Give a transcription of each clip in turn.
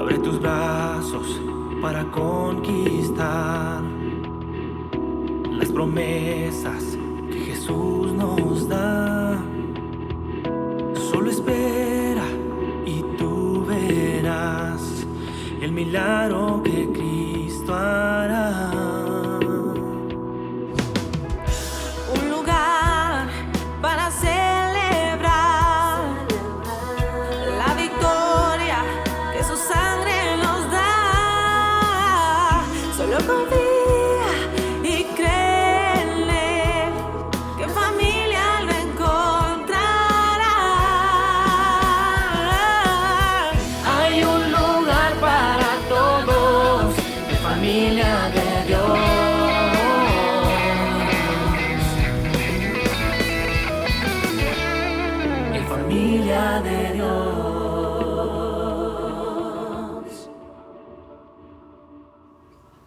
Abre tus brazos para conquistar las promesas que Jesús nos da. Solo espera y tú verás el milagro que Cristo hará. Un lugar para celebrar la victoria que su sangre nos da. Solo confía y cree en Él, que en familia lo encontrará. Hay un lugar para todos, en familia de Dios. En familia de Dios.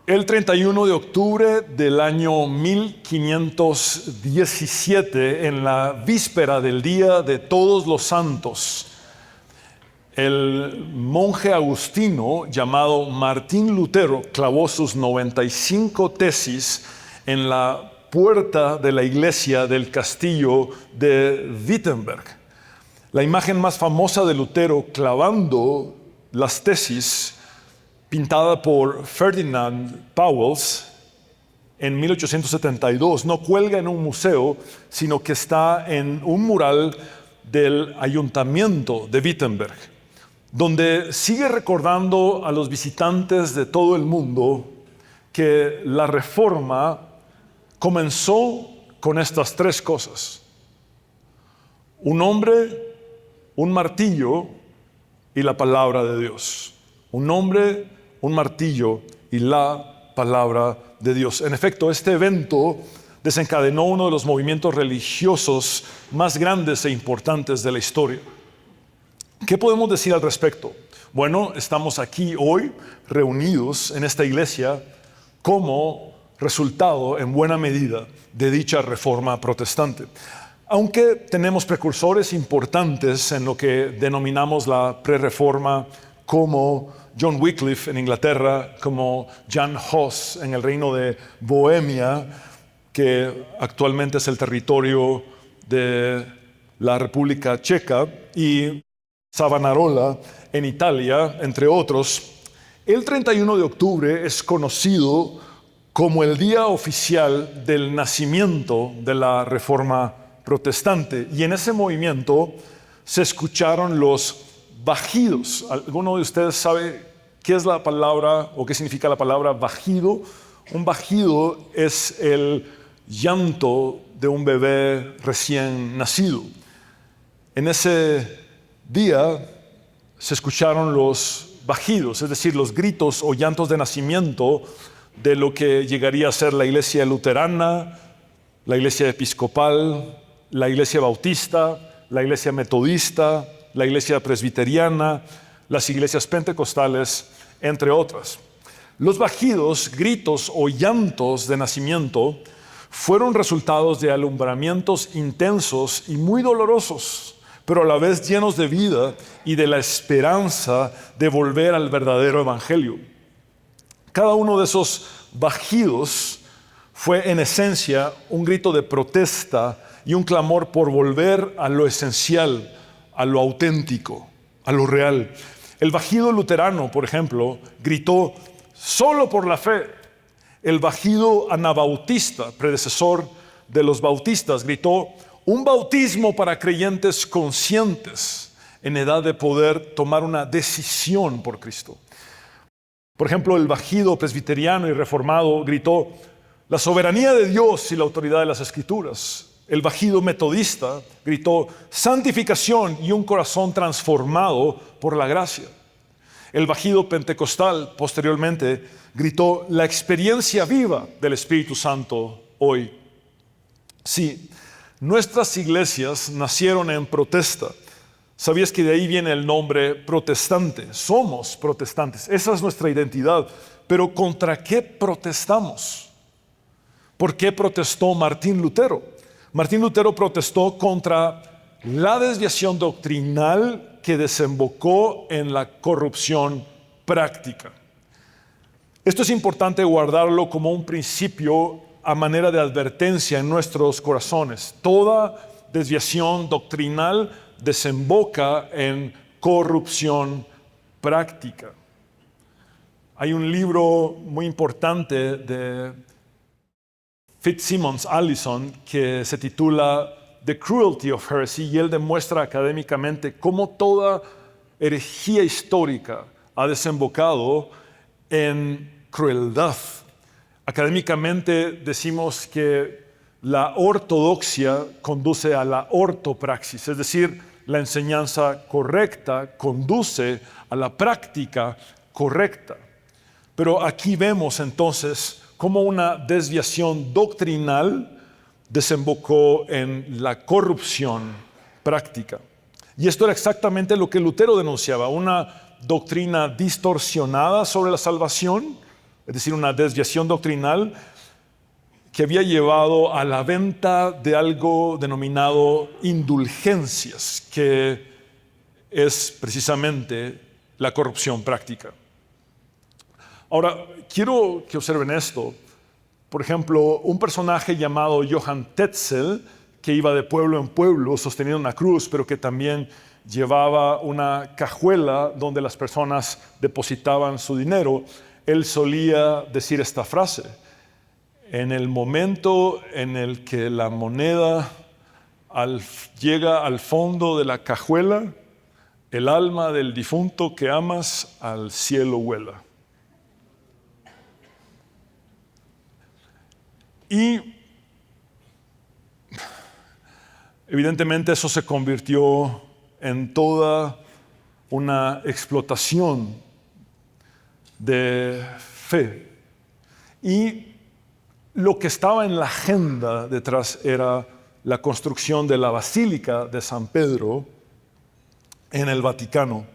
El 31 de octubre del año 1517, en la víspera del Día de Todos los Santos, el monje agustino llamado Martín Lutero clavó sus 95 tesis en la puerta de la iglesia del castillo de Wittenberg. La imagen más famosa de Lutero clavando las tesis, pintada por Ferdinand Pauwels en 1872, no cuelga en un museo, sino que está en un mural del ayuntamiento de Wittenberg, donde sigue recordando a los visitantes de todo el mundo que la Reforma comenzó con estas tres cosas: un hombre, un martillo y la palabra de Dios. Un hombre, un martillo y la palabra de Dios. En efecto, este evento desencadenó uno de los movimientos religiosos más grandes e importantes de la historia. ¿Qué podemos decir al respecto? Bueno, estamos aquí hoy reunidos en esta iglesia como resultado, en buena medida, de dicha reforma protestante. Aunque tenemos precursores importantes en lo que denominamos la prerreforma, como John Wycliffe en Inglaterra, como Jan Hus en el reino de Bohemia, que actualmente es el territorio de la República Checa, y Savonarola en Italia, entre otros. El 31 de octubre es conocido como el día oficial del nacimiento de la Reforma Protestante, y en ese movimiento se escucharon los bajidos. ¿Alguno de ustedes sabe qué es la palabra o qué significa la palabra bajido? Un bajido es el llanto de un bebé recién nacido. En ese día se escucharon los bajidos, es decir, los gritos o llantos de nacimiento de lo que llegaría a ser la iglesia luterana, la iglesia episcopal, la iglesia bautista, la iglesia metodista, la iglesia presbiteriana, las iglesias pentecostales, entre otras. Los bajidos, gritos o llantos de nacimiento fueron resultados de alumbramientos intensos y muy dolorosos, pero a la vez llenos de vida y de la esperanza de volver al verdadero evangelio. Cada uno de esos bajidos fue en esencia un grito de protesta y un clamor por volver a lo esencial, a lo auténtico, a lo real. El bajido luterano, por ejemplo, gritó solo por la fe. El bajido anabautista, predecesor de los bautistas, gritó un bautismo para creyentes conscientes en edad de poder tomar una decisión por Cristo. Por ejemplo, el bajido presbiteriano y reformado gritó la soberanía de Dios y la autoridad de las Escrituras. El bajido metodista gritó santificación y un corazón transformado por la gracia. El bajido pentecostal posteriormente gritó la experiencia viva del Espíritu Santo hoy. Sí, nuestras iglesias nacieron en protesta. ¿Sabías que de ahí viene el nombre protestante? Somos protestantes, esa es nuestra identidad. Pero ¿contra qué protestamos? ¿Por qué protestó Martín Lutero? Martín Lutero protestó contra la desviación doctrinal que desembocó en la corrupción práctica. Esto es importante guardarlo como un principio a manera de advertencia en nuestros corazones. Toda desviación doctrinal desemboca en corrupción práctica. Hay un libro muy importante de Fitzsimmons Allison que se titula The Cruelty of Heresy, y él demuestra académicamente cómo toda herejía histórica ha desembocado en crueldad. Académicamente decimos que la ortodoxia conduce a la ortopraxis, es decir, la enseñanza correcta conduce a la práctica correcta. Pero aquí vemos entonces cómo una desviación doctrinal desembocó en la corrupción práctica. Y esto era exactamente lo que Lutero denunciaba, una doctrina distorsionada sobre la salvación, es decir, una desviación doctrinal que había llevado a la venta de algo denominado indulgencias, que es precisamente la corrupción práctica. Ahora, quiero que observen esto. Por ejemplo, un personaje llamado Johann Tetzel, que iba de pueblo en pueblo sosteniendo una cruz, pero que también llevaba una cajuela donde las personas depositaban su dinero, él solía decir esta frase: en el momento en el que la moneda llega al fondo de la cajuela, el alma del difunto que amas al cielo vuela. Y evidentemente eso se convirtió en toda una explotación de fe. Y lo que estaba en la agenda detrás era la construcción de la Basílica de San Pedro en el Vaticano.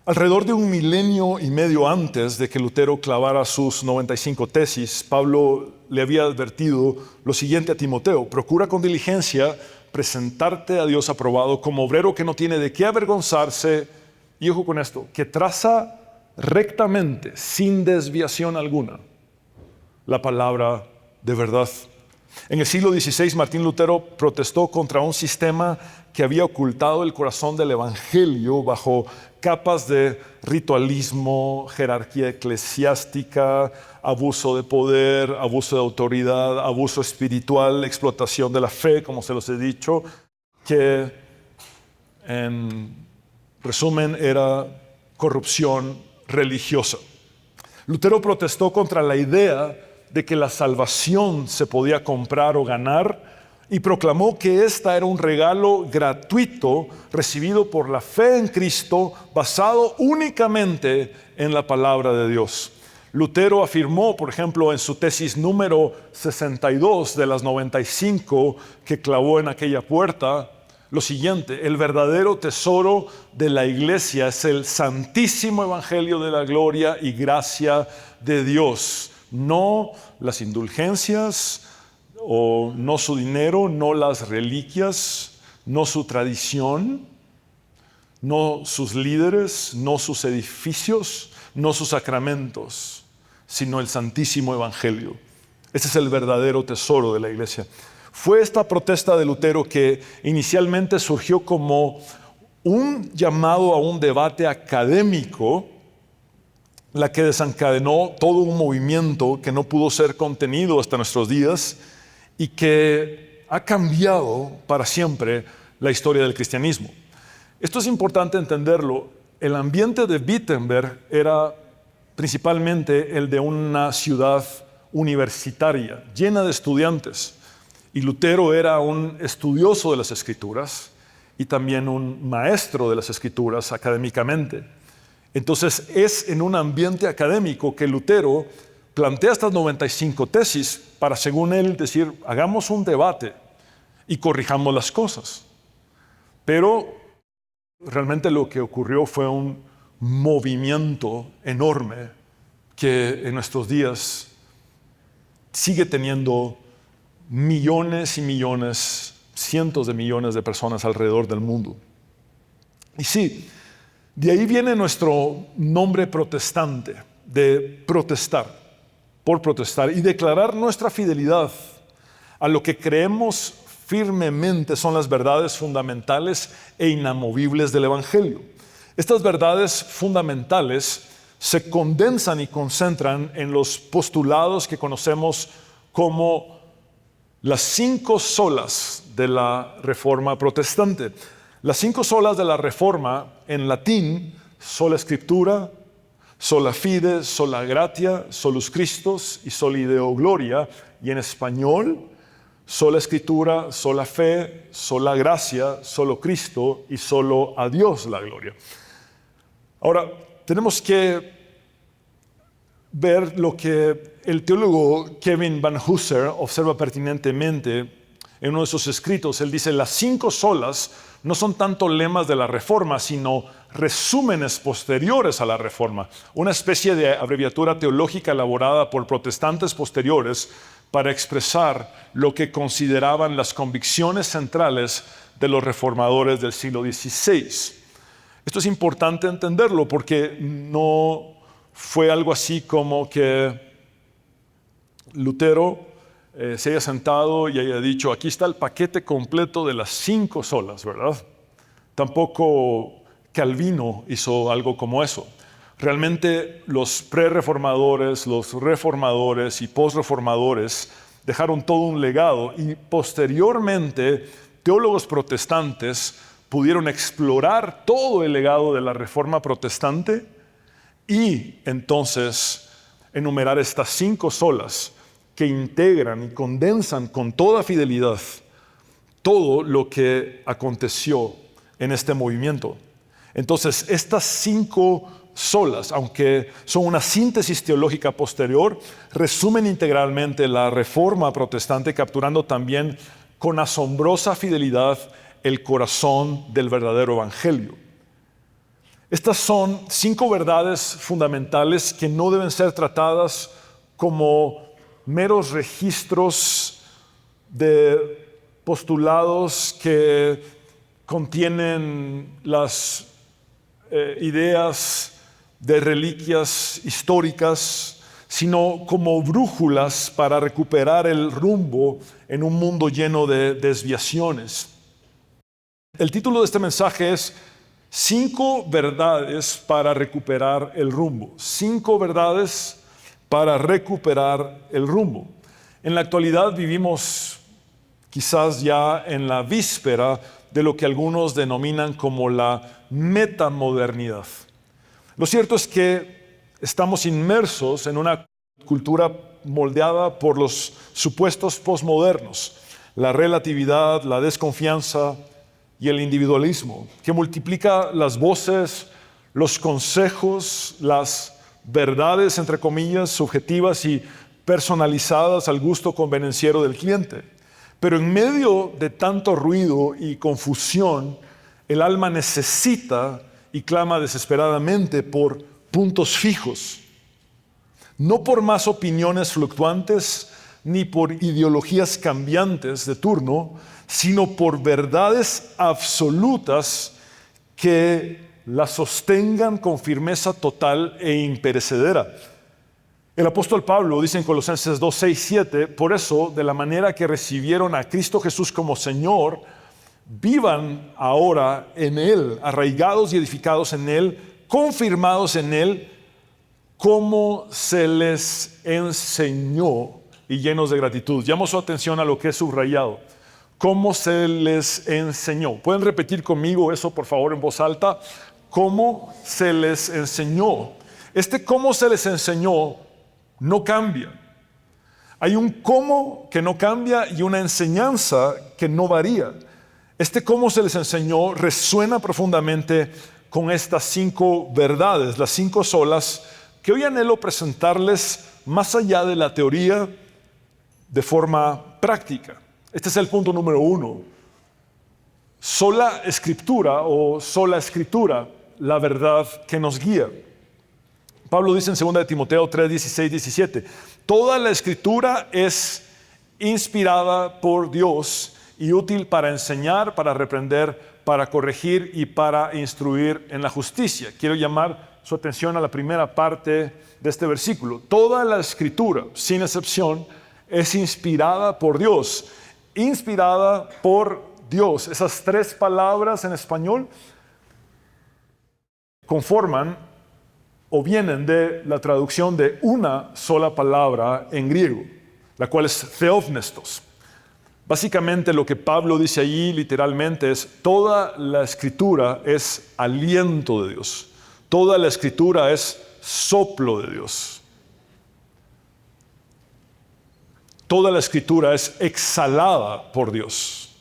Alrededor de 1 milenio y medio antes de que Lutero clavara sus 95 tesis, Pablo le había advertido lo siguiente a Timoteo: procura con diligencia presentarte a Dios aprobado como obrero que no tiene de qué avergonzarse, y ojo con esto, que traza rectamente, sin desviación alguna, la palabra de verdad. En el siglo XVI, Martín Lutero protestó contra un sistema que había ocultado el corazón del evangelio bajo capas de ritualismo, jerarquía eclesiástica, abuso de poder, abuso de autoridad, abuso espiritual, explotación de la fe, como se los he dicho, que en resumen era corrupción religiosa. Lutero protestó contra la idea de que la salvación se podía comprar o ganar, y proclamó que esta era un regalo gratuito recibido por la fe en Cristo, basado únicamente en la palabra de Dios. Lutero afirmó, por ejemplo, en su tesis número 62 de las 95 que clavó en aquella puerta, lo siguiente: el verdadero tesoro de la iglesia es el santísimo evangelio de la gloria y gracia de Dios, no las indulgencias, o no su dinero, no las reliquias, no su tradición, no sus líderes, no sus edificios, no sus sacramentos, sino el santísimo evangelio. Ese es el verdadero tesoro de la iglesia. Fue esta protesta de Lutero que inicialmente surgió como un llamado a un debate académico, la que desencadenó todo un movimiento que no pudo ser contenido hasta nuestros días y que ha cambiado para siempre la historia del cristianismo. Esto es importante entenderlo. El ambiente de Wittenberg era principalmente el de una ciudad universitaria, llena de estudiantes. Y Lutero era un estudioso de las Escrituras y también un maestro de las Escrituras académicamente. Entonces es en un ambiente académico que Lutero plantea estas 95 tesis para, según él, decir: hagamos un debate y corrijamos las cosas. Pero realmente lo que ocurrió fue un movimiento enorme que en nuestros días sigue teniendo millones y millones, cientos de millones de personas alrededor del mundo. Y sí, De ahí viene nuestro nombre protestante, de protestar, por protestar y declarar nuestra fidelidad a lo que creemos firmemente son las verdades fundamentales e inamovibles del Evangelio. Estas verdades fundamentales se condensan y concentran en los postulados que conocemos como las 5 solas de la Reforma protestante. Las 5 solas de la Reforma en latín: sola Scriptura, sola fide, sola gratia, solus Christus y soli Deo gloria. Y en español: sola Escritura, sola fe, sola gracia, solo Cristo y solo a Dios la gloria. Ahora, tenemos que ver lo que el teólogo Kevin Van Hooser observa pertinentemente en uno de sus escritos. Él dice: las 5 solas no son tanto lemas de la Reforma, sino resúmenes posteriores a la Reforma, una especie de abreviatura teológica elaborada por protestantes posteriores para expresar lo que consideraban las convicciones centrales de los reformadores del siglo XVI. Esto es importante entenderlo porque no fue algo así como que Lutero se haya sentado y haya dicho: aquí está el paquete completo de las 5 solas, ¿verdad? Tampoco Calvino hizo algo como eso. Realmente los pre-reformadores, los reformadores y post-reformadores dejaron todo un legado, y posteriormente teólogos protestantes pudieron explorar todo el legado de la Reforma protestante y entonces enumerar estas 5 solas que integran y condensan con toda fidelidad todo lo que aconteció en este movimiento. Entonces, estas 5 solas, aunque son una síntesis teológica posterior, resumen integralmente la Reforma protestante, capturando también con asombrosa fidelidad el corazón del verdadero evangelio. Estas son 5 verdades fundamentales que no deben ser tratadas como meros registros de postulados que contienen las ideas de reliquias históricas, sino como brújulas para recuperar el rumbo en un mundo lleno de desviaciones. El título de este mensaje es 5 verdades para recuperar el rumbo. 5 verdades para recuperar el rumbo. En la actualidad vivimos quizás ya en la víspera de lo que algunos denominan como la metamodernidad. Lo cierto es que estamos inmersos en una cultura moldeada por los supuestos posmodernos, la relatividad, la desconfianza y el individualismo, que multiplica las voces, los consejos, las verdades, entre comillas, subjetivas y personalizadas al gusto convenenciero del cliente. Pero en medio de tanto ruido y confusión, el alma necesita y clama desesperadamente por puntos fijos, no por más opiniones fluctuantes ni por ideologías cambiantes de turno, sino por verdades absolutas que la sostengan con firmeza total e imperecedera. El apóstol Pablo dice en Colosenses 2, 6, 7, por eso, de la manera que recibieron a Cristo Jesús como Señor, vivan ahora en Él, arraigados y edificados en Él, confirmados en Él, como se les enseñó, y llenos de gratitud. Llamo su atención a lo que es subrayado. ¿Cómo se les enseñó? ¿Pueden repetir conmigo eso, por favor, en voz alta? ¿Cómo se les enseñó? Este cómo se les enseñó no cambia. Hay un cómo que no cambia y una enseñanza que no varía. Este cómo se les enseñó resuena profundamente con estas 5 verdades, las 5 solas, que hoy anhelo presentarles más allá de la teoría de forma práctica. Este es el punto número 1. Sola Escritura o sola Escritura, la verdad que nos guía. Pablo dice en 2 de Timoteo 3, 16, 17, toda la Escritura es inspirada por Dios y útil para enseñar, para reprender, para corregir y para instruir en la justicia. Quiero llamar su atención a la primera parte de este versículo. Toda la Escritura, sin excepción, es inspirada por Dios. Inspirada por Dios. Esas tres palabras en español conforman o vienen de la traducción de una sola palabra en griego, la cual es theopnestos. Básicamente lo que Pablo dice allí literalmente es: toda la Escritura es aliento de Dios. Toda la Escritura es soplo de Dios. Toda la Escritura es exhalada por Dios.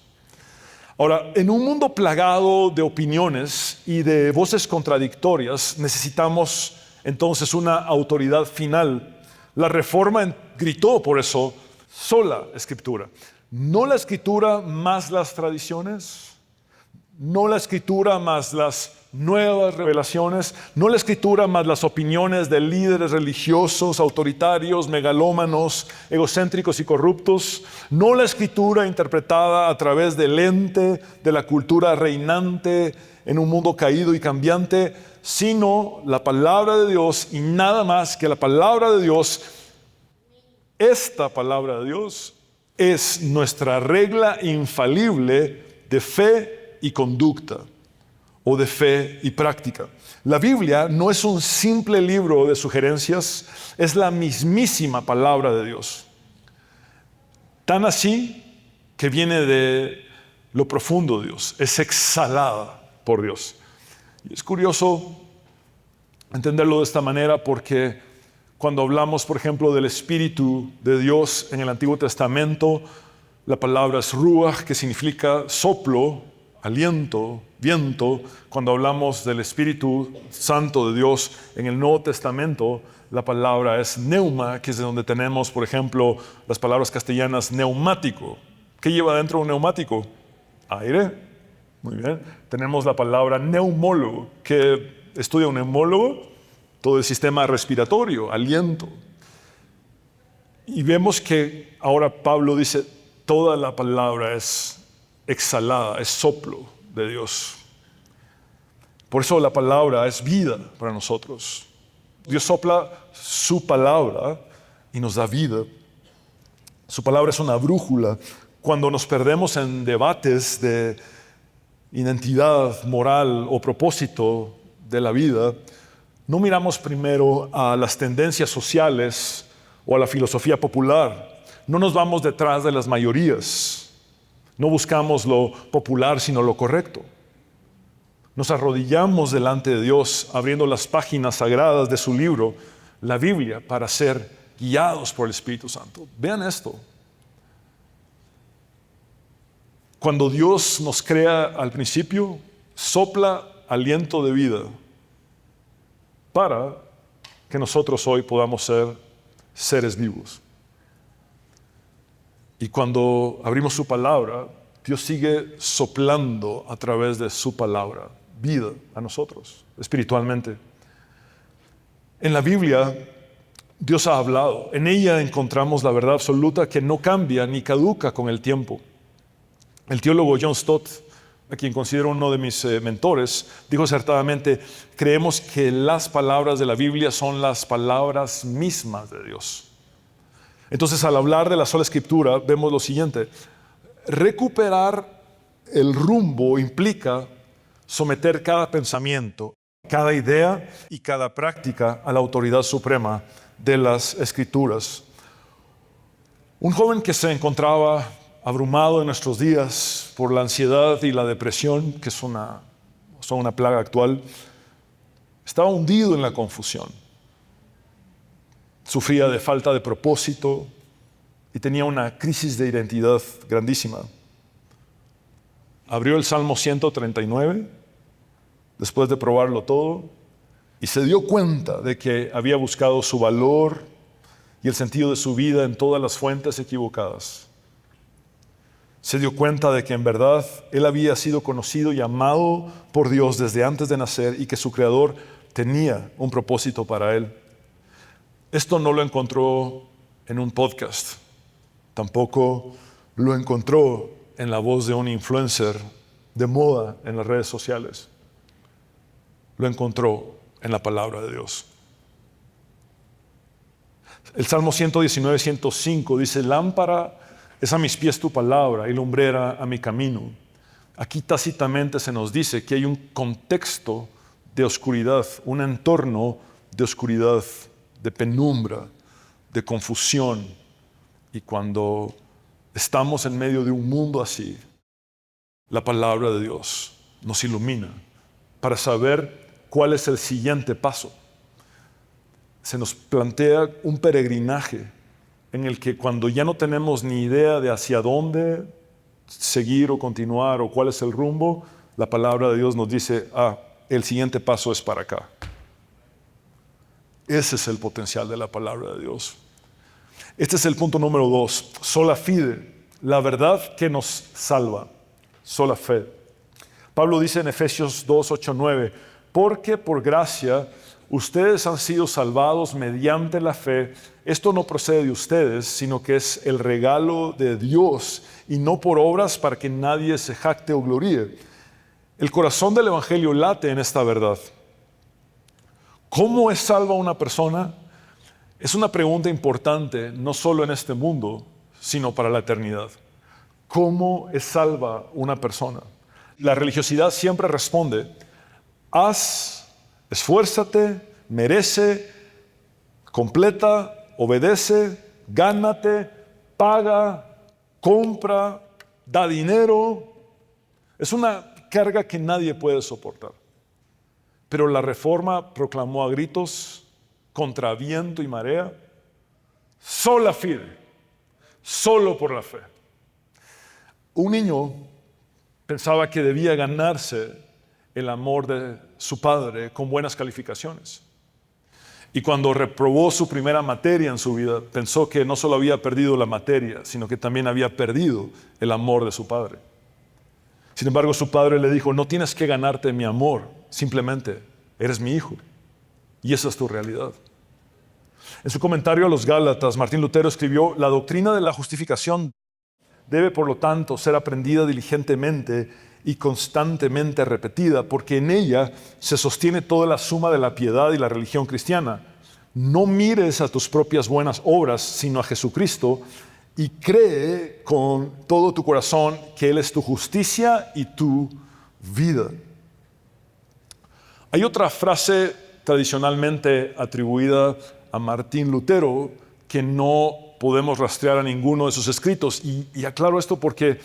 Ahora, en un mundo plagado de opiniones y de voces contradictorias, necesitamos entonces una autoridad final. La Reforma gritó por eso: sola Escritura. No la Escritura más las tradiciones, no la Escritura más las nuevas revelaciones, no la Escritura más las opiniones de líderes religiosos, autoritarios, megalómanos, egocéntricos y corruptos, no la Escritura interpretada a través del lente de la cultura reinante en un mundo caído y cambiante, sino la palabra de Dios y nada más que la palabra de Dios. Esta palabra de Dios es nuestra regla infalible de fe y conducta, o de fe y práctica. La Biblia no es un simple libro de sugerencias, es la mismísima palabra de Dios. Tan así que viene de lo profundo de Dios, es exhalada por Dios. Y es curioso entenderlo de esta manera porque cuando hablamos, por ejemplo, del Espíritu de Dios en el Antiguo Testamento, la palabra es ruach, que significa soplo, aliento, viento. Cuando hablamos del Espíritu Santo de Dios en el Nuevo Testamento, la palabra es neuma, que es de donde tenemos, por ejemplo, las palabras castellanas neumático. ¿Qué lleva dentro un neumático? Aire. Muy bien. Tenemos la palabra neumólogo. ¿Qué estudia un neumólogo? Todo el sistema respiratorio, aliento. Y vemos que ahora Pablo dice: toda la palabra es exhalada, es soplo de Dios. Por eso la palabra es vida para nosotros. Dios sopla su palabra y nos da vida. Su palabra es una brújula. Cuando nos perdemos en debates de identidad moral o propósito de la vida, no miramos primero a las tendencias sociales o a la filosofía popular. No nos vamos detrás de las mayorías. No buscamos lo popular, sino lo correcto. Nos arrodillamos delante de Dios, abriendo las páginas sagradas de su libro, la Biblia, para ser guiados por el Espíritu Santo. Vean esto. Cuando Dios nos crea al principio, sopla aliento de vida para que nosotros hoy podamos ser seres vivos. Y cuando abrimos su palabra, Dios sigue soplando a través de su palabra vida a nosotros, espiritualmente. En la Biblia, Dios ha hablado. En ella encontramos la verdad absoluta que no cambia ni caduca con el tiempo. El teólogo John Stott, a quien considero uno de mis mentores, dijo acertadamente: creemos que las palabras de la Biblia son las palabras mismas de Dios. Entonces, al hablar de la sola Escritura, vemos lo siguiente: recuperar el rumbo implica someter cada pensamiento, cada idea y cada práctica a la autoridad suprema de las Escrituras. Un joven que se encontraba abrumado en nuestros días por la ansiedad y la depresión, que son una plaga actual, estaba hundido en la confusión. Sufría de falta de propósito y tenía una crisis de identidad grandísima. Abrió el Salmo 139, después de probarlo todo, y se dio cuenta de que había buscado su valor y el sentido de su vida en todas las fuentes equivocadas. Se dio cuenta de que en verdad él había sido conocido y amado por Dios desde antes de nacer y que su Creador tenía un propósito para él. Esto no lo encontró en un podcast, tampoco lo encontró en la voz de un influencer de moda en las redes sociales, lo encontró en la palabra de Dios. El Salmo 119, 105 dice: lámpara es a mis pies tu palabra y lumbrera a mi camino. Aquí tácitamente se nos dice que hay un contexto de oscuridad, un entorno de oscuridad, de penumbra, de confusión. Y cuando estamos en medio de un mundo así, la palabra de Dios nos ilumina para saber cuál es el siguiente paso. Se nos plantea un peregrinaje en el que cuando ya no tenemos ni idea de hacia dónde seguir o continuar o cuál es el rumbo, la palabra de Dios nos dice: el siguiente paso es para acá. Ese es el potencial de la palabra de Dios. Este es el punto número 2, sola fide, la verdad que nos salva, sola fe. Pablo dice en Efesios 2, 8, 9, porque por gracia ustedes han sido salvados mediante la fe. Esto no procede de ustedes, sino que es el regalo de Dios y no por obras para que nadie se jacte o gloríe. El corazón del evangelio late en esta verdad. ¿Cómo es salva una persona? Es una pregunta importante, no solo en este mundo, sino para la eternidad. ¿Cómo es salva una persona? La religiosidad siempre responde: haz, esfuérzate, merece, completa, obedece, gánate, paga, compra, da dinero. Es una carga que nadie puede soportar. Pero la Reforma proclamó a gritos, contra viento y marea: sola fide, solo por la fe. Un niño pensaba que debía ganarse el amor de su padre con buenas calificaciones. Y cuando reprobó su primera materia en su vida, pensó que no solo había perdido la materia, sino que también había perdido el amor de su padre. Sin embargo, su padre le dijo: no tienes que ganarte mi amor, simplemente eres mi hijo. Y esa es tu realidad. En su comentario a los Gálatas, Martín Lutero escribió: la doctrina de la justificación debe, por lo tanto, ser aprendida diligentemente y constantemente repetida, porque en ella se sostiene toda la suma de la piedad y la religión cristiana. No mires a tus propias buenas obras, sino a Jesucristo, y cree con todo tu corazón que Él es tu justicia y tu vida. Hay otra frase tradicionalmente atribuida a Martín Lutero que no podemos rastrear a ninguno de sus escritos. Y aclaro esto porque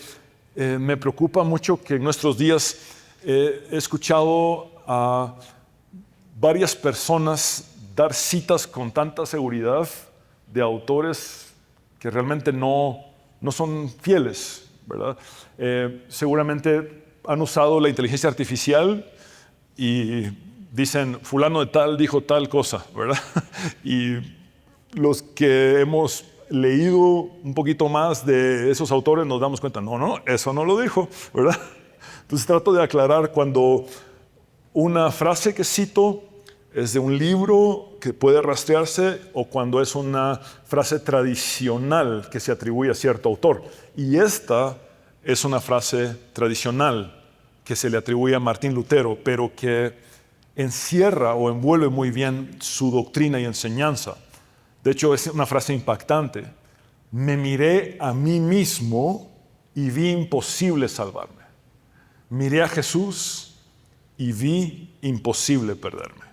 me preocupa mucho que en nuestros días he escuchado a varias personas dar citas con tanta seguridad de autores que realmente no son fieles, ¿verdad? Seguramente han usado la inteligencia artificial y dicen: fulano de tal dijo tal cosa, ¿verdad? Y los que hemos leído un poquito más de esos autores nos damos cuenta: no, eso no lo dijo, ¿verdad? Entonces trato de aclarar cuando una frase que cito es de un libro que puede rastrearse o cuando es una frase tradicional que se atribuye a cierto autor. Y esta es una frase tradicional que se le atribuye a Martín Lutero, pero que encierra o envuelve muy bien su doctrina y enseñanza. De hecho, es una frase impactante: me miré a mí mismo y vi imposible salvarme. Miré a Jesús y vi imposible perderme.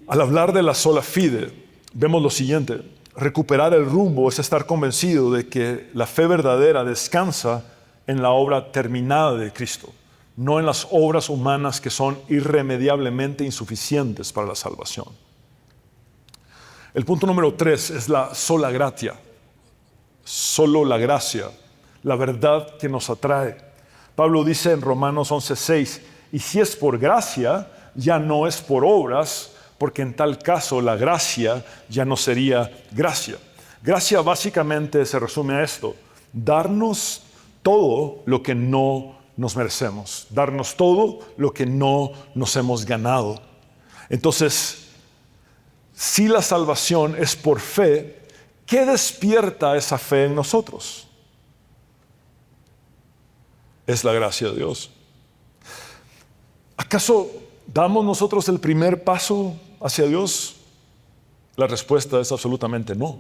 Al hablar de la sola fide, vemos lo siguiente: recuperar el rumbo es estar convencido de que la fe verdadera descansa en la obra terminada de Cristo, no en las obras humanas que son irremediablemente insuficientes para la salvación. El punto número 3 es la sola gratia, solo la gracia, la verdad que nos atrae. Pablo dice en Romanos 11:6: y si es por gracia, ya no es por obras, porque en tal caso la gracia ya no sería gracia. Gracia básicamente se resume a esto: darnos todo lo que no nos merecemos, darnos todo lo que no nos hemos ganado. Entonces, si la salvación es por fe, ¿qué despierta esa fe en nosotros? es la gracia de Dios. ¿Acaso damos nosotros el primer paso hacia Dios? La respuesta es absolutamente no.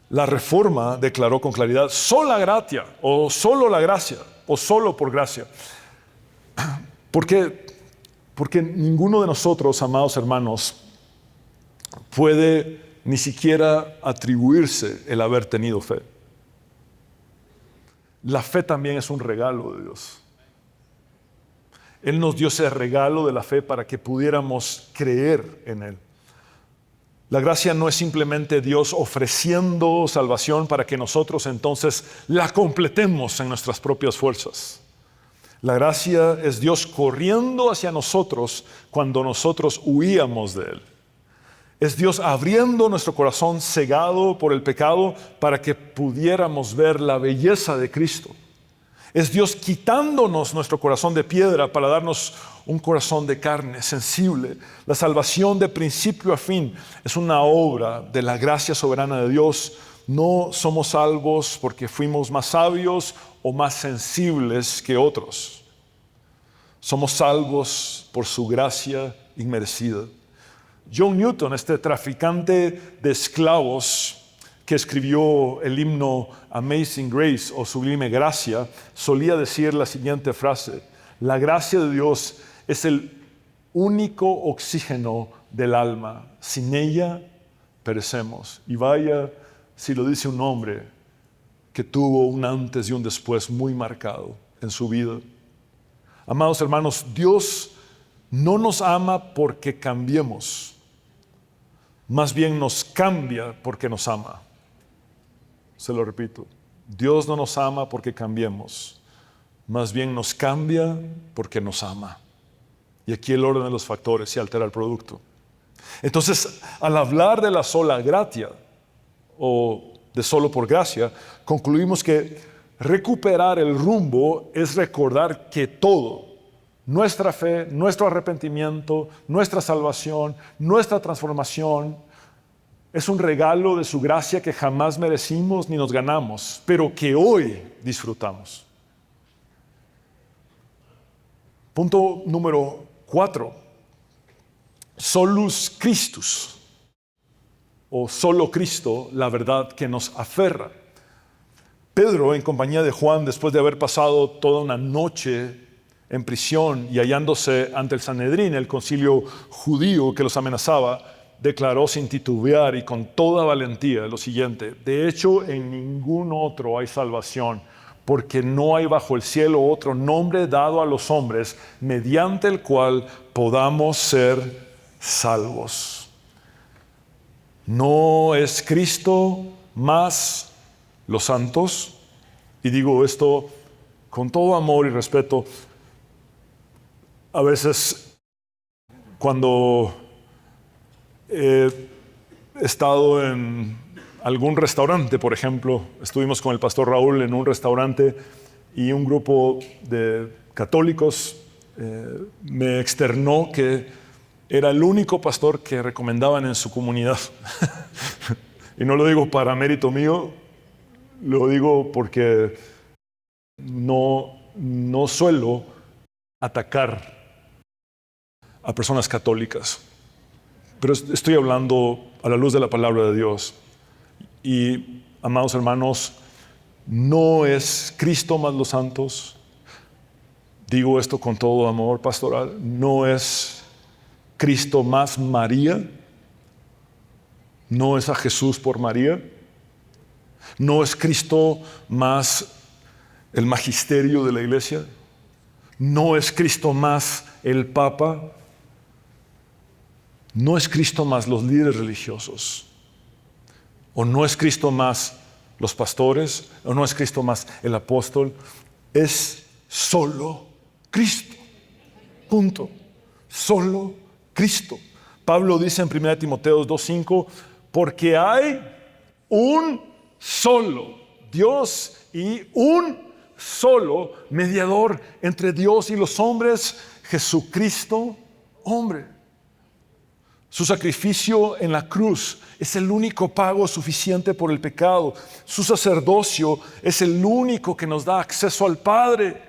La Reforma declaró con claridad sola gratia, o solo la gracia, o solo por gracia. ¿Por qué? Porque ninguno de nosotros, amados hermanos, puede ni siquiera atribuirse el haber tenido fe. La fe también es un regalo de Dios. Él nos dio ese regalo de la fe para que pudiéramos creer en Él. La gracia no es simplemente Dios ofreciendo salvación para que nosotros entonces la completemos en nuestras propias fuerzas. La gracia es Dios corriendo hacia nosotros cuando nosotros huíamos de Él. Es Dios abriendo nuestro corazón cegado por el pecado para que pudiéramos ver la belleza de Cristo. Es Dios quitándonos nuestro corazón de piedra para darnos un corazón de carne, sensible. La salvación de principio a fin es una obra de la gracia soberana de Dios. No somos salvos porque fuimos más sabios o más sensibles que otros. Somos salvos por su gracia inmerecida. John Newton, este traficante de esclavos que escribió el himno Amazing Grace o Sublime Gracia, solía decir la siguiente frase: la gracia de Dios es el único oxígeno del alma. Sin ella perecemos. Y vaya si lo dice un hombre que tuvo un antes y un después muy marcado en su vida. Amados hermanos, Dios no nos ama porque cambiemos, más bien nos cambia porque nos ama. Se lo repito, Dios no nos ama porque cambiemos, más bien nos cambia porque nos ama. Y aquí el orden de los factores se altera el producto. Entonces, al hablar de la sola gratia o de solo por gracia, concluimos que recuperar el rumbo es recordar que todo, nuestra fe, nuestro arrepentimiento, nuestra salvación, nuestra transformación, es un regalo de su gracia que jamás merecimos ni nos ganamos, pero que hoy disfrutamos. Punto número 4. Solus Christus, o solo Cristo, la verdad que nos aferra. Pedro, en compañía de Juan, después de haber pasado toda una noche en prisión y hallándose ante el Sanedrín, el concilio judío que los amenazaba, declaró sin titubear y con toda valentía lo siguiente: de hecho, en ningún otro hay salvación, porque no hay bajo el cielo otro nombre dado a los hombres mediante el cual podamos ser salvos. ¿No es Cristo más los santos? Y digo esto con todo amor y respeto. A veces, cuando he estado en algún restaurante, por ejemplo, estuvimos con el pastor Raúl en un restaurante y un grupo de católicos me externó que era el único pastor que recomendaban en su comunidad. Y no lo digo para mérito mío, lo digo porque no suelo atacar a personas católicas. Pero estoy hablando a la luz de la palabra de Dios. Y, amados hermanos, no es Cristo más los santos. Digo esto con todo amor pastoral. No es Cristo más María. No es a Jesús por María. No es Cristo más el magisterio de la iglesia. No es Cristo más el Papa. No es Cristo más los líderes religiosos. O no es Cristo más los pastores. O no es Cristo más el apóstol. Es solo Cristo. Punto. Solo Cristo. Pablo dice en 1 Timoteo 2:5, porque hay un solo Dios y un solo mediador entre Dios y los hombres, Jesucristo, hombre. Su sacrificio en la cruz es el único pago suficiente por el pecado. Su sacerdocio es el único que nos da acceso al Padre.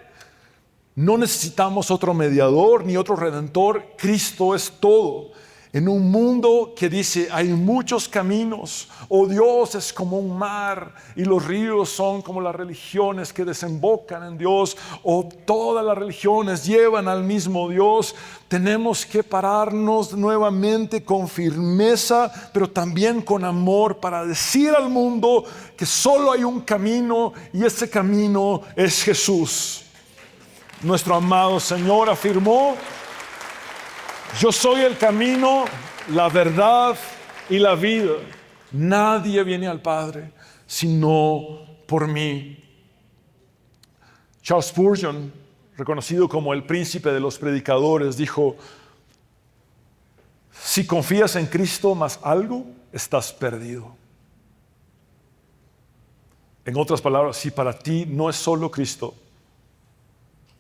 No necesitamos otro mediador ni otro redentor. Cristo es todo. En un mundo que dice hay muchos caminos, o Dios es como un mar y los ríos son como las religiones que desembocan en Dios, o todas las religiones llevan al mismo Dios, tenemos que pararnos nuevamente con firmeza, pero también con amor, para decir al mundo que solo hay un camino y ese camino es Jesús. Nuestro amado Señor afirmó: yo soy el camino, la verdad y la vida. Nadie viene al Padre sino por mí. Charles Spurgeon, reconocido como el príncipe de los predicadores, dijo: si confías en Cristo más algo, estás perdido. En otras palabras, si para ti no es solo Cristo,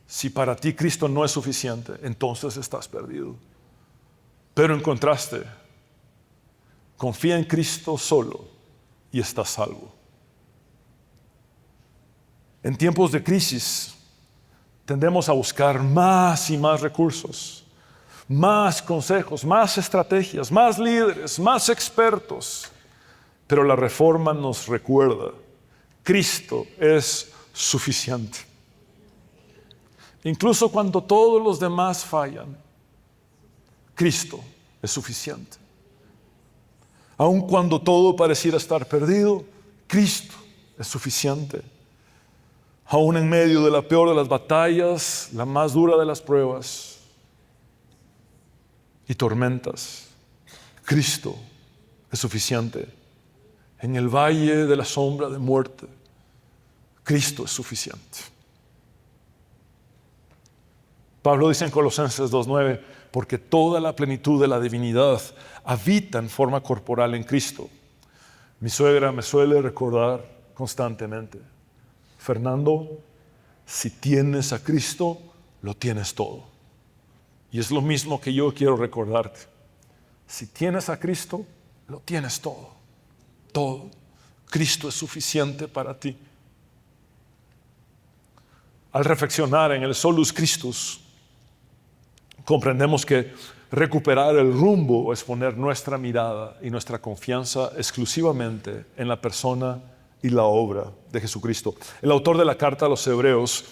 si para ti Cristo no es suficiente, entonces estás perdido. Pero en contraste, confía en Cristo solo y estás salvo. En tiempos de crisis, tendemos a buscar más y más recursos, más consejos, más estrategias, más líderes, más expertos. Pero la Reforma nos recuerda: Cristo es suficiente. Incluso cuando todos los demás fallan, Cristo es suficiente. Aun cuando todo pareciera estar perdido, Cristo es suficiente. Aun en medio de la peor de las batallas, la más dura de las pruebas y tormentas, Cristo es suficiente. En el valle de la sombra de muerte, Cristo es suficiente. Pablo dice en Colosenses 2:9: porque toda la plenitud de la divinidad habita en forma corporal en Cristo. Mi suegra me suele recordar constantemente: Fernando, si tienes a Cristo, lo tienes todo. Y es lo mismo que yo quiero recordarte. Si tienes a Cristo, lo tienes todo. Todo. Cristo es suficiente para ti. Al reflexionar en el Solus Christus, comprendemos que recuperar el rumbo es poner nuestra mirada y nuestra confianza exclusivamente en la persona y la obra de Jesucristo. El autor de la carta a los Hebreos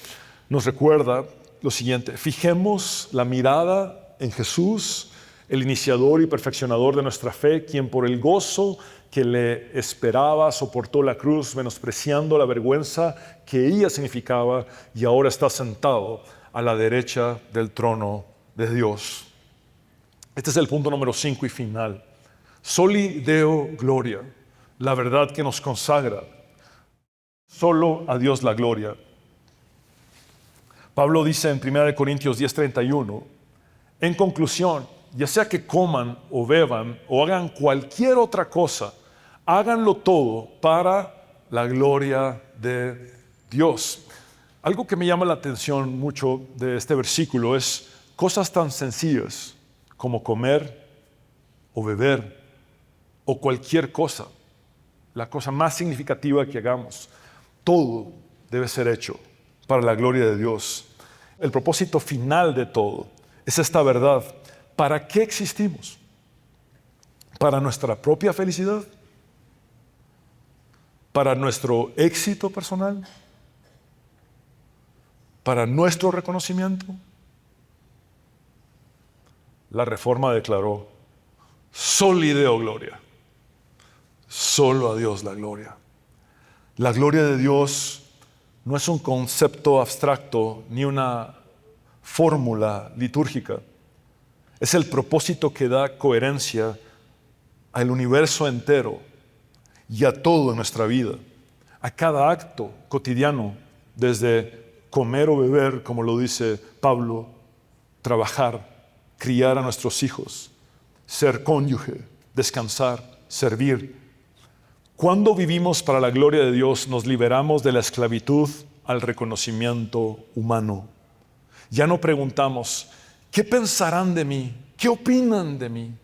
nos recuerda lo siguiente: fijemos la mirada en Jesús, el iniciador y perfeccionador de nuestra fe, quien por el gozo que le esperaba soportó la cruz, menospreciando la vergüenza que ella significaba, y ahora está sentado a la derecha del trono de Dios. Este es el punto número 5 y final. Soli Deo Gloria, la verdad que nos consagra. Solo a Dios la gloria. Pablo dice en 1 Corintios 10:31: en conclusión, ya sea que coman o beban o hagan cualquier otra cosa, háganlo todo para la gloria de Dios. Algo que me llama la atención mucho de este versículo es cosas tan sencillas como comer o beber o cualquier cosa, la cosa más significativa que hagamos. Todo debe ser hecho para la gloria de Dios. El propósito final de todo es esta verdad. ¿Para qué existimos? ¿Para nuestra propia felicidad? ¿Para nuestro éxito personal? ¿Para nuestro reconocimiento? La Reforma declaró: Soli Deo Gloria. Solo a Dios la gloria. La gloria de Dios no es un concepto abstracto ni una fórmula litúrgica. Es el propósito que da coherencia al universo entero y a todo en nuestra vida, a cada acto cotidiano, desde comer o beber, como lo dice Pablo, trabajar, criar a nuestros hijos, ser cónyuge, descansar, servir. Cuando vivimos para la gloria de Dios, nos liberamos de la esclavitud al reconocimiento humano. Ya no preguntamos: ¿qué pensarán de mí? ¿Qué opinan de mí?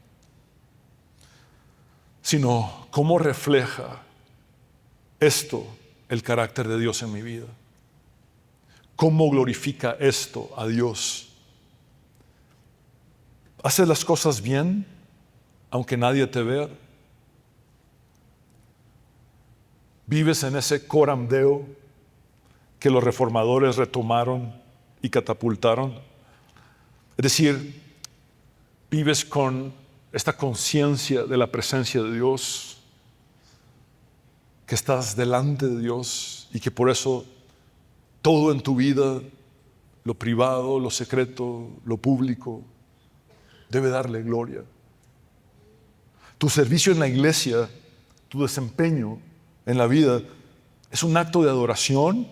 sino cómo refleja esto el carácter de Dios en mi vida. ¿Cómo glorifica esto a Dios? ¿Haces las cosas bien aunque nadie te vea? ¿Vives en ese coram deo que los reformadores retomaron y catapultaron? Es decir, ¿vives con esta conciencia de la presencia de Dios? Que estás delante de Dios y que por eso todo en tu vida, lo privado, lo secreto, lo público, debe darle gloria. Tu servicio en la iglesia, tu desempeño en la vida, ¿es un acto de adoración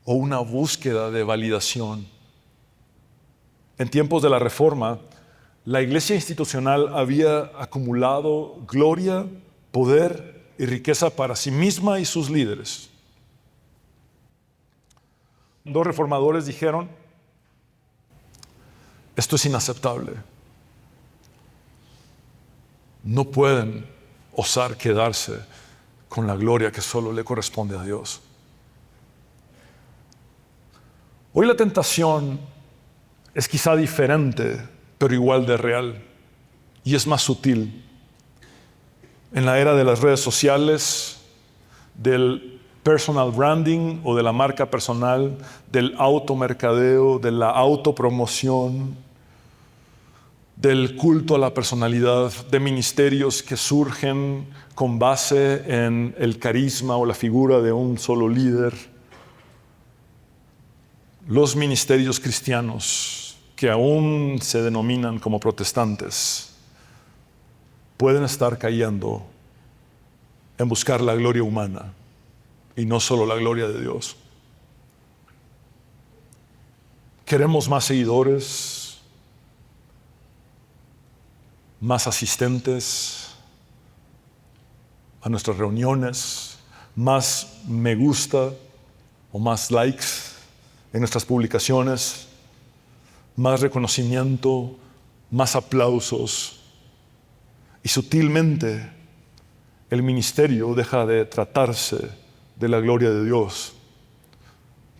o una búsqueda de validación? En tiempos de la Reforma, la iglesia institucional había acumulado gloria, poder y riqueza para sí misma y sus líderes. Dos reformadores dijeron: esto es inaceptable. No pueden osar quedarse con la gloria que solo le corresponde a Dios. Hoy la tentación es quizá diferente, pero igual de real, y es más sutil. En la era de las redes sociales, del personal branding o de la marca personal, del automercadeo, de la autopromoción, del culto a la personalidad, de ministerios que surgen con base en el carisma o la figura de un solo líder. Los ministerios cristianos, que aún se denominan como protestantes, pueden estar cayendo en buscar la gloria humana y no solo la gloria de Dios. Queremos más seguidores, más asistentes a nuestras reuniones, más me gusta o más likes en nuestras publicaciones, más reconocimiento, más aplausos. Y sutilmente el ministerio deja de tratarse de la gloria de Dios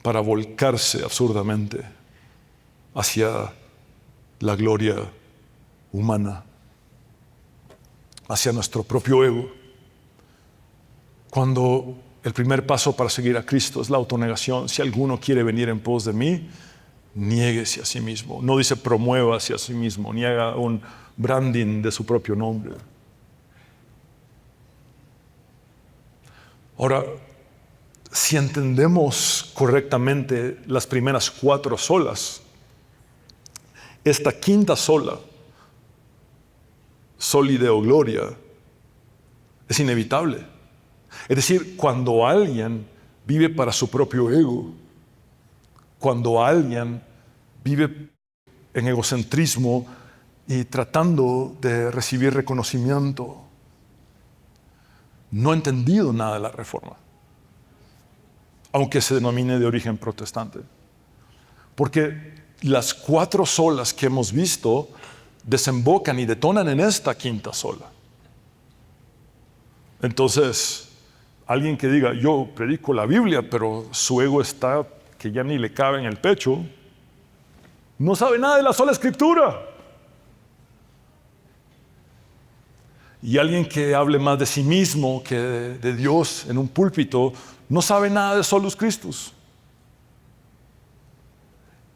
para volcarse absurdamente hacia la gloria humana, hacia nuestro propio ego. Cuando el primer paso para seguir a Cristo es la autonegación. Si alguno quiere venir en pos de mí, niéguese a sí mismo. No dice promuévase a sí mismo, ni haga un branding de su propio nombre. Ahora, si entendemos correctamente las primeras 4 solas, esta quinta sola, soli Deo gloria, es inevitable. Es decir, cuando alguien vive para su propio ego, cuando alguien vive en egocentrismo y tratando de recibir reconocimiento, no ha entendido nada de la Reforma, aunque se denomine de origen protestante. Porque las 4 solas que hemos visto desembocan y detonan en esta quinta sola. Entonces, alguien que diga, yo predico la Biblia, pero su ego está que ya ni le cabe en el pecho, no sabe nada de la sola Escritura. Y alguien que hable más de sí mismo que de Dios en un púlpito, no sabe nada de Solus Christus.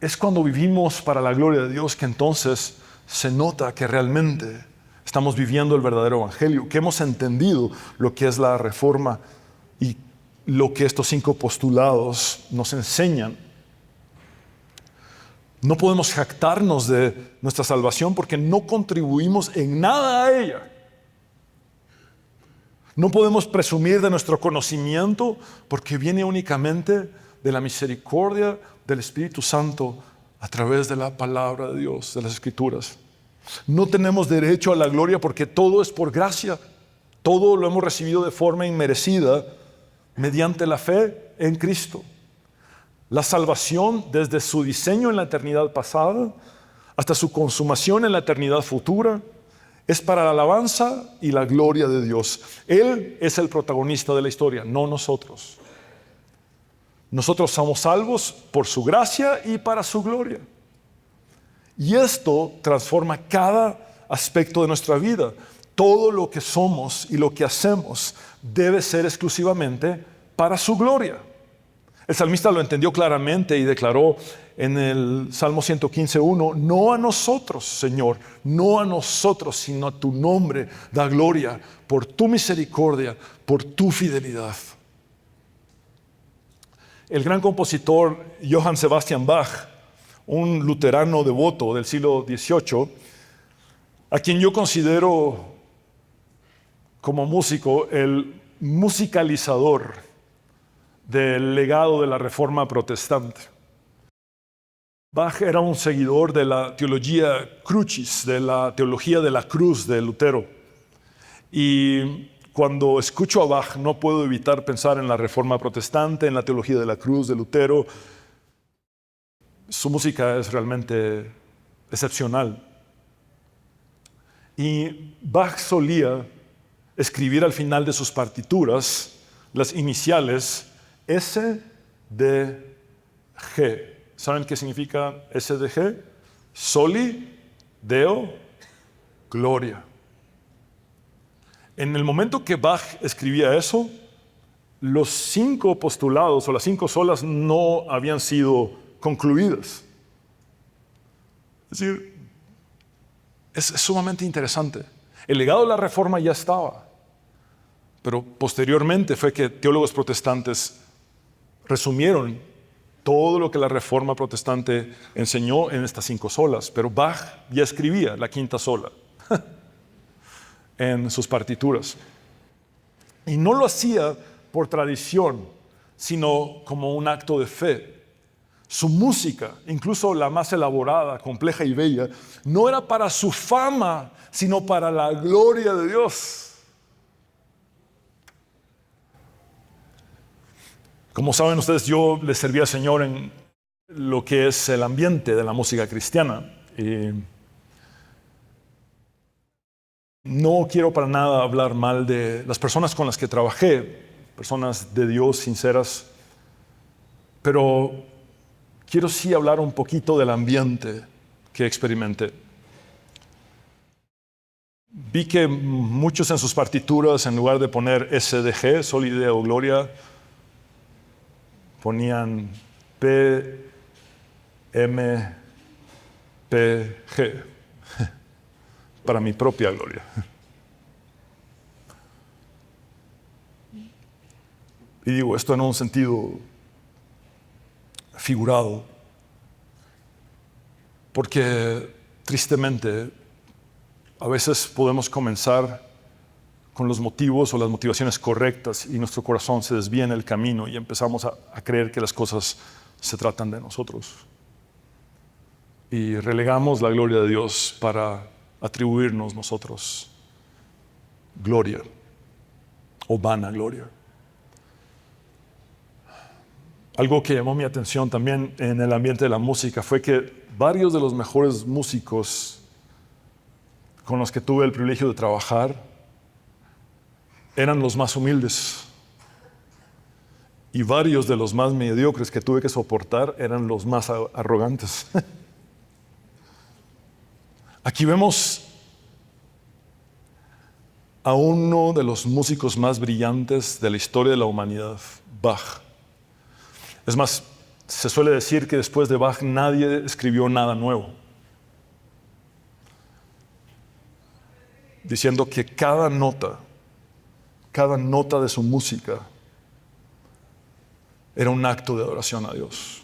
Es cuando vivimos para la gloria de Dios que entonces se nota que realmente estamos viviendo el verdadero evangelio, que hemos entendido lo que es la Reforma y lo que estos 5 postulados nos enseñan. No podemos jactarnos de nuestra salvación porque no contribuimos en nada a ella. No podemos presumir de nuestro conocimiento porque viene únicamente de la misericordia del Espíritu Santo a través de la palabra de Dios, de las Escrituras. No tenemos derecho a la gloria porque todo es por gracia. Todo lo hemos recibido de forma inmerecida mediante la fe en Cristo. La salvación, desde su diseño en la eternidad pasada hasta su consumación en la eternidad futura, Es para la alabanza y la gloria de Dios. Él es el protagonista de la historia, no nosotros. Nosotros somos salvos por su gracia y para su gloria. Y esto transforma cada aspecto de nuestra vida. Todo lo que somos y lo que hacemos debe ser exclusivamente para su gloria. El salmista lo entendió claramente y declaró en el Salmo 115:1, no a nosotros, Señor, no a nosotros, sino a tu nombre da gloria por tu misericordia, por tu fidelidad. El gran compositor Johann Sebastian Bach, un luterano devoto del siglo XVIII, a quien yo considero como músico el musicalizador del legado de la Reforma protestante. Bach era un seguidor de la teología crucis, de la teología de la cruz de Lutero. Y cuando escucho a Bach no puedo evitar pensar en la Reforma protestante, en la teología de la cruz de Lutero. Su música es realmente excepcional. Y Bach solía escribir al final de sus partituras las iniciales S, D, G. ¿Saben qué significa S, D, G? Soli, Deo, Gloria. En el momento que Bach escribía eso, los 5 postulados o las 5 solas no habían sido concluidas. Es decir, es sumamente interesante. El legado de la Reforma ya estaba, pero posteriormente fue que teólogos protestantes resumieron todo lo que la Reforma protestante enseñó en estas 5 solas, pero Bach ya escribía la 5ª sola en sus partituras. Y no lo hacía por tradición, sino como un acto de fe. Su música, incluso la más elaborada, compleja y bella, no era para su fama, sino para la gloria de Dios. Como saben ustedes, yo les serví al Señor en lo que es el ambiente de la música cristiana. Y no quiero para nada hablar mal de las personas con las que trabajé, personas de Dios, sinceras, pero quiero sí hablar un poquito del ambiente que experimenté. Vi que muchos en sus partituras, en lugar de poner SDG, Soli Deo Gloria, ponían P, M, P, G, para mi propia gloria. Y digo esto en un sentido figurado, porque tristemente a veces podemos comenzar con los motivos o las motivaciones correctas y nuestro corazón se desvía en el camino y empezamos a creer que las cosas se tratan de nosotros. Y relegamos la gloria de Dios para atribuirnos nosotros gloria o vana gloria. Algo que llamó mi atención también en el ambiente de la música fue que varios de los mejores músicos con los que tuve el privilegio de trabajar eran los más humildes. Y varios de los más mediocres que tuve que soportar eran los más arrogantes. Aquí vemos a uno de los músicos más brillantes de la historia de la humanidad, Bach. Es más, se suele decir que después de Bach nadie escribió nada nuevo, diciendo que cada nota de su música era un acto de adoración a Dios.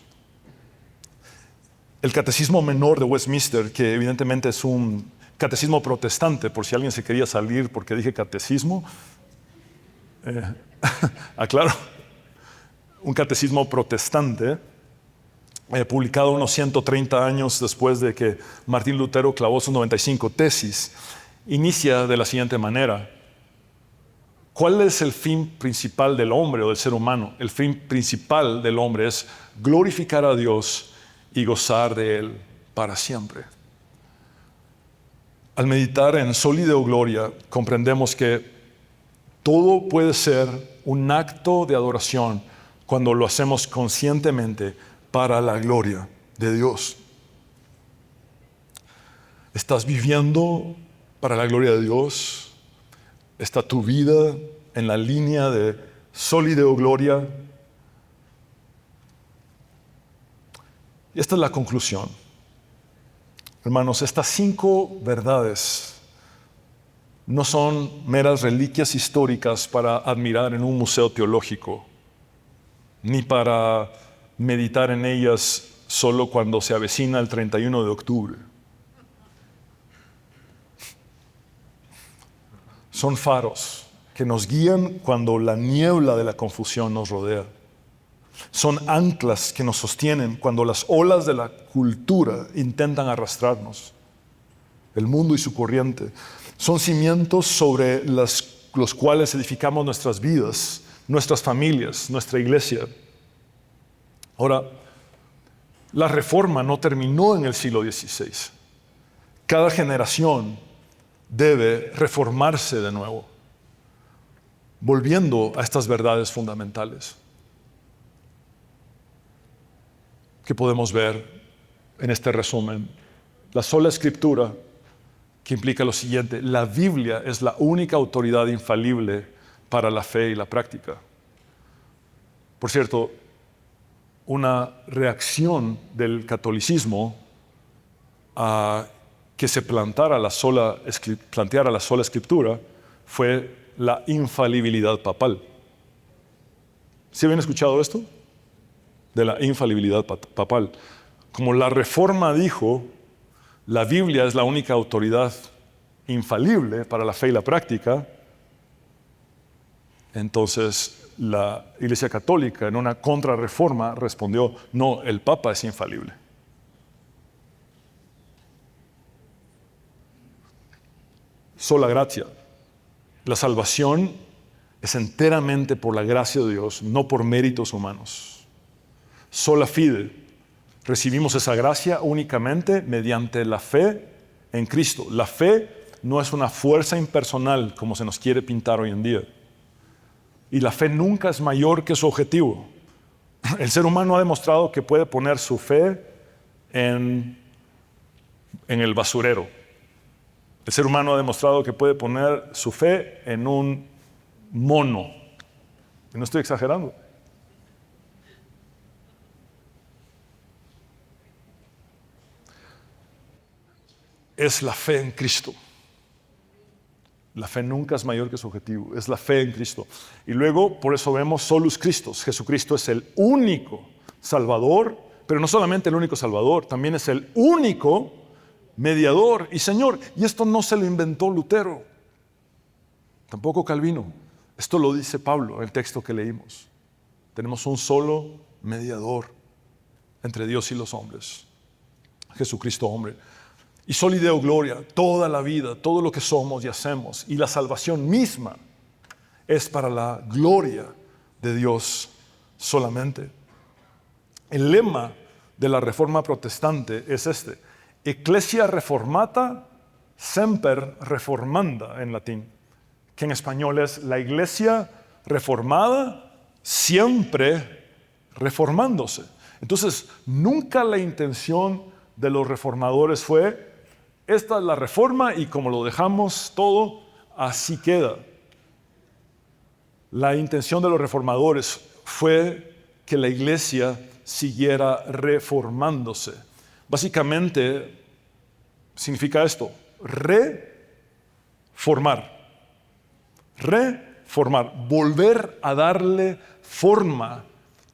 El Catecismo Menor de Westminster, que evidentemente es un catecismo protestante, por si alguien se quería salir porque dije catecismo, aclaro, un catecismo protestante, publicado unos 130 años después de que Martín Lutero clavó sus 95 tesis, inicia de la siguiente manera: ¿cuál es el fin principal del hombre o del ser humano? El fin principal del hombre es glorificar a Dios y gozar de Él para siempre. Al meditar en Soli Deo Gloria, comprendemos que todo puede ser un acto de adoración cuando lo hacemos conscientemente para la gloria de Dios. ¿Estás viviendo para la gloria de Dios? ¿Está tu vida en la línea de Soli Deo Gloria? Y esta es la conclusión. Hermanos, estas 5 verdades no son meras reliquias históricas para admirar en un museo teológico, ni para meditar en ellas solo cuando se avecina el 31 de octubre. Son faros que nos guían cuando la niebla de la confusión nos rodea. Son anclas que nos sostienen cuando las olas de la cultura intentan arrastrarnos. El mundo y su corriente son cimientos sobre los cuales edificamos nuestras vidas, nuestras familias, nuestra iglesia. Ahora, la reforma no terminó en el siglo XVI. Cada generación debe reformarse de nuevo, volviendo a estas verdades fundamentales. ¿Qué podemos ver en este resumen? La sola Escritura, que implica lo siguiente: la Biblia es la única autoridad infalible para la fe y la práctica. Por cierto, una reacción del catolicismo a que se planteara la sola Escritura fue la infalibilidad papal. ¿Sí habían escuchado esto? De la infalibilidad papal. Como la Reforma dijo, la Biblia es la única autoridad infalible para la fe y la práctica, entonces la Iglesia Católica, en una contrarreforma, respondió: no, el Papa es infalible. Sola gratia. La salvación es enteramente por la gracia de Dios, no por méritos humanos. Sola fide. Recibimos esa gracia únicamente mediante la fe en Cristo. La fe no es una fuerza impersonal como se nos quiere pintar hoy en día. Y la fe nunca es mayor que su objetivo. El ser humano ha demostrado que puede poner su fe en el basurero. El ser humano ha demostrado que puede poner su fe en un mono. Y no estoy exagerando. Es la fe en Cristo. La fe nunca es mayor que su objetivo. Es la fe en Cristo. Y luego, por eso vemos solus Christus. Jesucristo es el único Salvador, pero no solamente el único Salvador, también es el único mediador y Señor. Y esto no se lo inventó Lutero, tampoco Calvino. Esto lo dice Pablo en el texto que leímos. Tenemos un solo mediador entre Dios y los hombres, Jesucristo hombre. Y Soli Deo Gloria, toda la vida, todo lo que somos y hacemos, y la salvación misma es para la gloria de Dios solamente. El lema de la Reforma Protestante es este: Ecclesia reformata semper reformanda, en latín, que en español es la iglesia reformada siempre reformándose. Entonces, nunca la intención de los reformadores fue: esta es la reforma y como lo dejamos todo, así queda. La intención de los reformadores fue que la iglesia siguiera reformándose. Básicamente significa esto: reformar, volver a darle forma,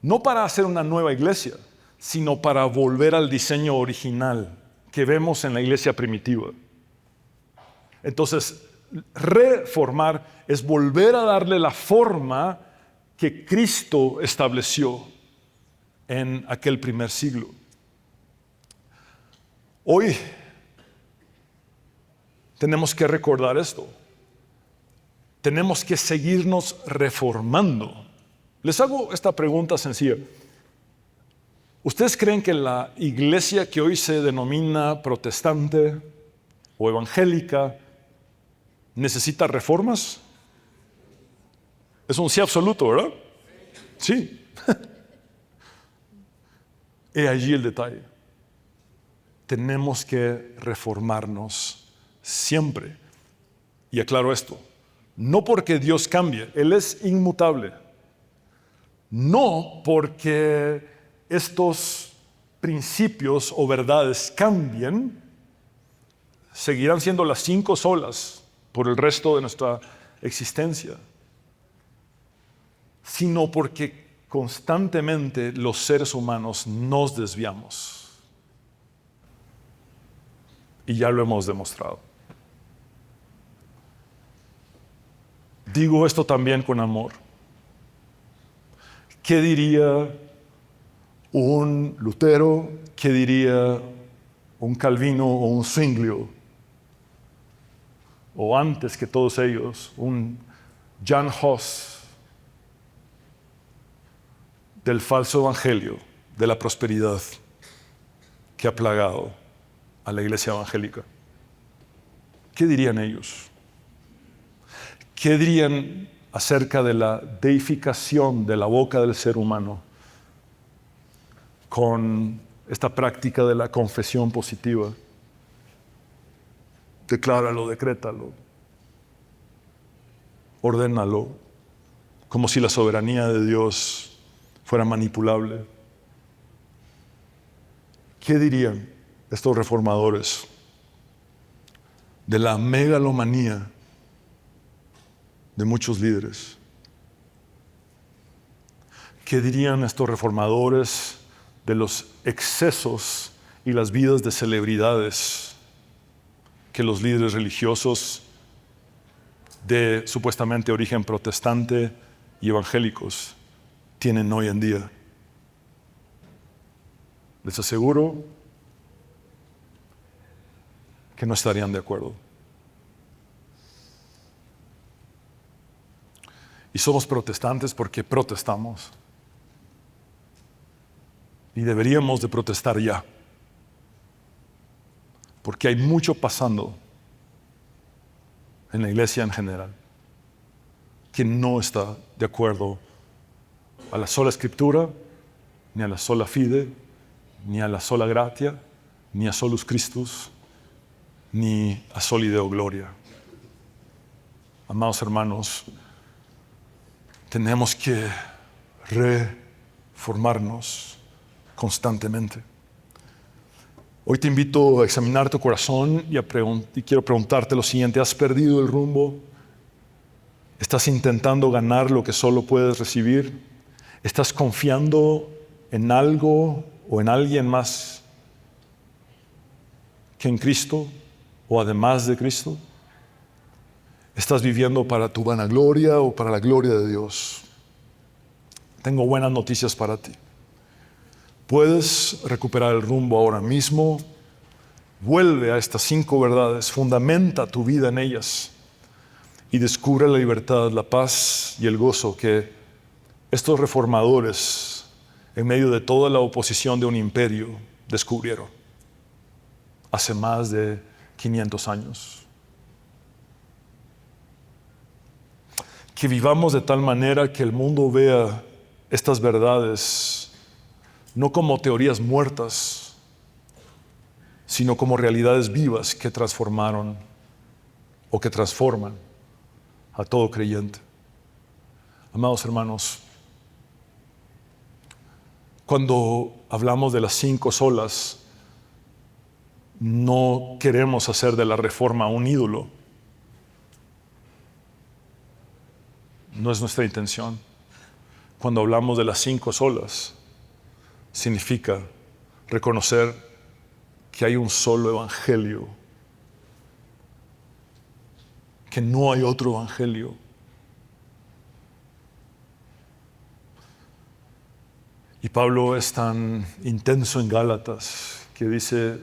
no para hacer una nueva iglesia, sino para volver al diseño original que vemos en la iglesia primitiva. Entonces, reformar es volver a darle la forma que Cristo estableció en aquel primer siglo. Hoy tenemos que recordar esto. Tenemos que seguirnos reformando. Les hago esta pregunta sencilla. ¿Ustedes creen que la iglesia que hoy se denomina protestante o evangélica necesita reformas? Es un sí absoluto, ¿verdad? Sí. He allí el detalle. Tenemos que reformarnos siempre. Y aclaro esto, no porque Dios cambie, Él es inmutable. No porque estos principios o verdades cambien, seguirán siendo las 5 solas por el resto de nuestra existencia, sino porque constantemente los seres humanos nos desviamos. Y ya lo hemos demostrado. Digo esto también con amor. ¿Qué diría un Lutero? ¿Qué diría un Calvino o un Zwinglio? O antes que todos ellos, un Jan Hus, del falso evangelio de la prosperidad que ha plagado a la iglesia evangélica. ¿Qué dirían ellos? ¿Qué dirían acerca de la deificación de la boca del ser humano con esta práctica de la confesión positiva? Decláralo, decrétalo, ordénalo, como si la soberanía de Dios fuera manipulable. ¿Qué dirían estos reformadores de la megalomanía de muchos líderes? ¿Qué dirían estos reformadores de los excesos y las vidas de celebridades que los líderes religiosos de supuestamente origen protestante y evangélicos tienen hoy en día? Les aseguro que no estarían de acuerdo. Y somos protestantes porque protestamos. Y deberíamos de protestar ya. Porque hay mucho pasando en la iglesia en general que no está de acuerdo a la sola escritura, ni a la sola fide, ni a la sola gratia, ni a solus Christus, ni a soli Deo gloria. Amados hermanos, tenemos que reformarnos constantemente. Hoy te invito a examinar tu corazón y quiero preguntarte lo siguiente: ¿has perdido el rumbo? ¿Estás intentando ganar lo que solo puedes recibir? ¿Estás confiando en algo o en alguien más que en Cristo o además de Cristo? ¿Estás viviendo para tu vanagloria o para la gloria de Dios? Tengo buenas noticias para ti. Puedes recuperar el rumbo ahora mismo. Vuelve a estas 5 verdades, fundamenta tu vida en ellas y descubre la libertad, la paz y el gozo que estos reformadores, en medio de toda la oposición de un imperio, descubrieron hace más de 500 años. Que vivamos de tal manera que el mundo vea estas verdades no como teorías muertas, sino como realidades vivas que transformaron o que transforman a todo creyente. Amados hermanos, cuando hablamos de las 5 solas, no queremos hacer de la reforma un ídolo. No es nuestra intención. Cuando hablamos de las 5 solas, significa reconocer que hay un solo evangelio, que no hay otro evangelio. Y Pablo es tan intenso en Gálatas que dice,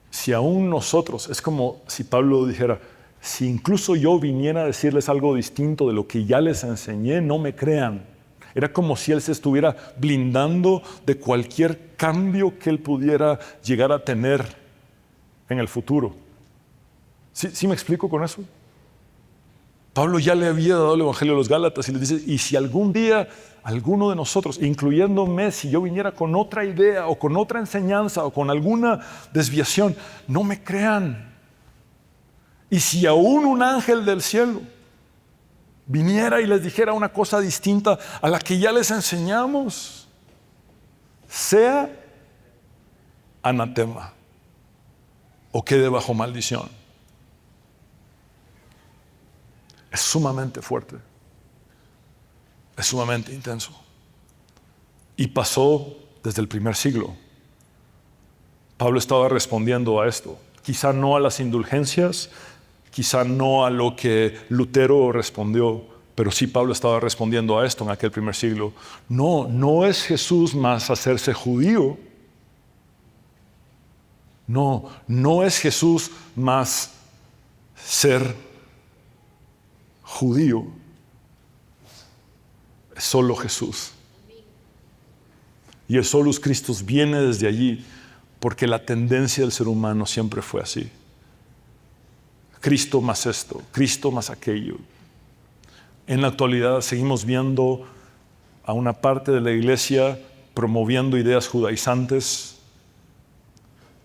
si aún nosotros, es como si Pablo dijera, si incluso yo viniera a decirles algo distinto de lo que ya les enseñé, no me crean. Era como si él se estuviera blindando de cualquier cambio que él pudiera llegar a tener en el futuro. ¿Sí me explico con eso? Pablo ya le había dado el evangelio a los Gálatas y les dice, y si algún día alguno de nosotros, incluyéndome, si yo viniera con otra idea o con otra enseñanza o con alguna desviación, no me crean. Y si aún un ángel del cielo viniera y les dijera una cosa distinta a la que ya les enseñamos, sea anatema o quede bajo maldición. Es sumamente fuerte, es sumamente intenso. Y pasó desde el primer siglo. Pablo estaba respondiendo a esto, quizá no a las indulgencias, quizá no a lo que Lutero respondió, pero sí Pablo estaba respondiendo a esto en aquel primer siglo. No es Jesús más hacerse judío. No es Jesús más ser judío. Es solo Jesús. Y el solus Christus viene desde allí porque la tendencia del ser humano siempre fue así. Cristo más esto, Cristo más aquello. En la actualidad seguimos viendo a una parte de la iglesia promoviendo ideas judaizantes,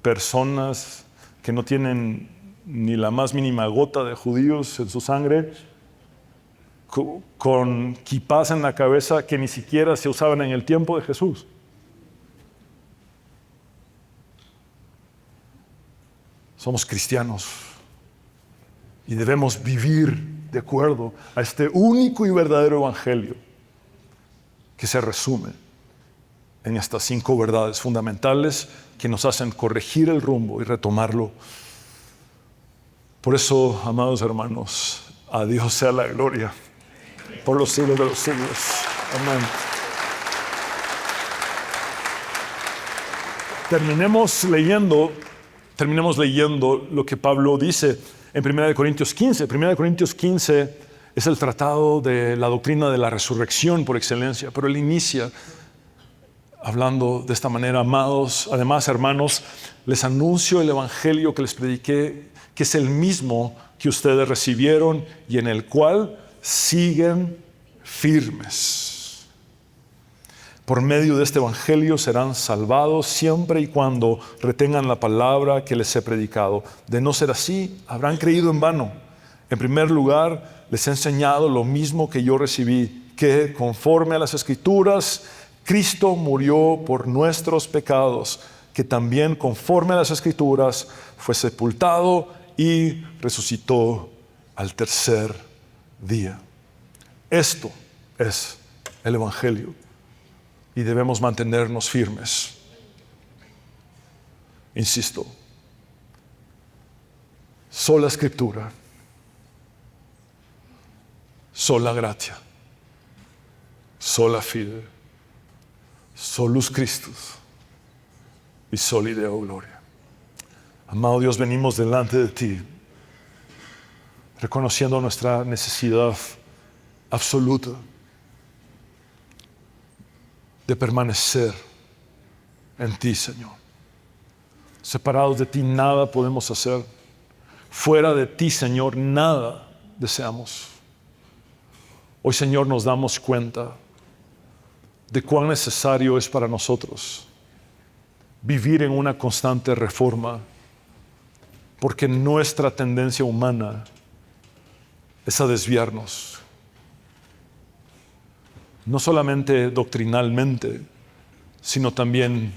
personas que no tienen ni la más mínima gota de judíos en su sangre, con kipás en la cabeza que ni siquiera se usaban en el tiempo de Jesús. Somos cristianos y debemos vivir de acuerdo a este único y verdadero evangelio que se resume en estas 5 verdades fundamentales que nos hacen corregir el rumbo y retomarlo. Por eso, amados hermanos, a Dios sea la gloria por los siglos de los siglos. Amén. Terminemos leyendo lo que Pablo dice en 1 Corintios 15. 1 Corintios 15 es el tratado de la doctrina de la resurrección por excelencia, pero él inicia hablando de esta manera: amados, además, hermanos, les anuncio el evangelio que les prediqué, que es el mismo que ustedes recibieron y en el cual siguen firmes. Por medio de este evangelio serán salvados siempre y cuando retengan la palabra que les he predicado. De no ser así, habrán creído en vano. En primer lugar, les he enseñado lo mismo que yo recibí, que conforme a las Escrituras, Cristo murió por nuestros pecados, que también conforme a las Escrituras fue sepultado y resucitó al tercer día. Esto es el evangelio y debemos mantenernos firmes. Insisto, sola Escritura, sola gratia, sola fide, solus Christus y soli Deo gloria. Amado Dios, venimos delante de ti reconociendo nuestra necesidad absoluta de permanecer en ti, Señor. Separados de ti nada podemos hacer. Fuera de ti, Señor, nada deseamos. Hoy, Señor, nos damos cuenta de cuán necesario es para nosotros vivir en una constante reforma, porque nuestra tendencia humana es a desviarnos, no solamente doctrinalmente, sino también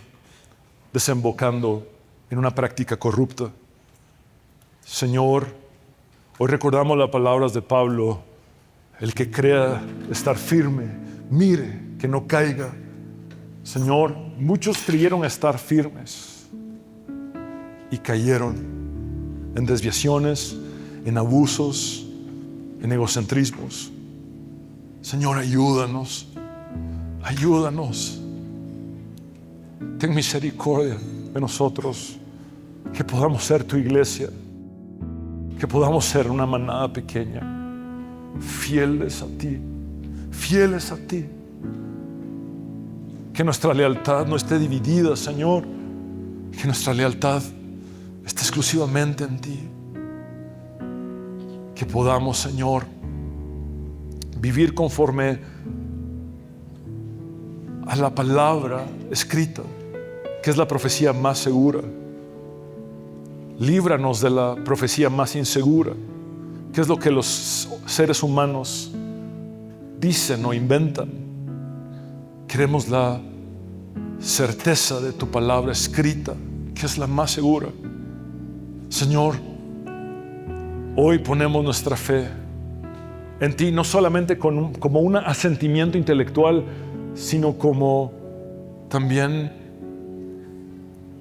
desembocando en una práctica corrupta. Señor, hoy recordamos las palabras de Pablo: el que crea estar firme, mire que no caiga. Señor, muchos creyeron estar firmes y cayeron en desviaciones, en abusos, en egocentrismos. Señor, ayúdanos, ayúdanos. Ten misericordia de nosotros, que podamos ser tu iglesia, que podamos ser una manada pequeña, fieles a ti, fieles a ti. Que nuestra lealtad no esté dividida, Señor, que nuestra lealtad esté exclusivamente en ti. que podamos, Señor, vivir conforme a la palabra escrita, que es la profecía más segura. Líbranos de la profecía más insegura, que es lo que los seres humanos dicen o inventan. Queremos la certeza de tu palabra escrita, que es la más segura. Señor, hoy ponemos nuestra fe en ti, no solamente como un asentimiento intelectual, sino como también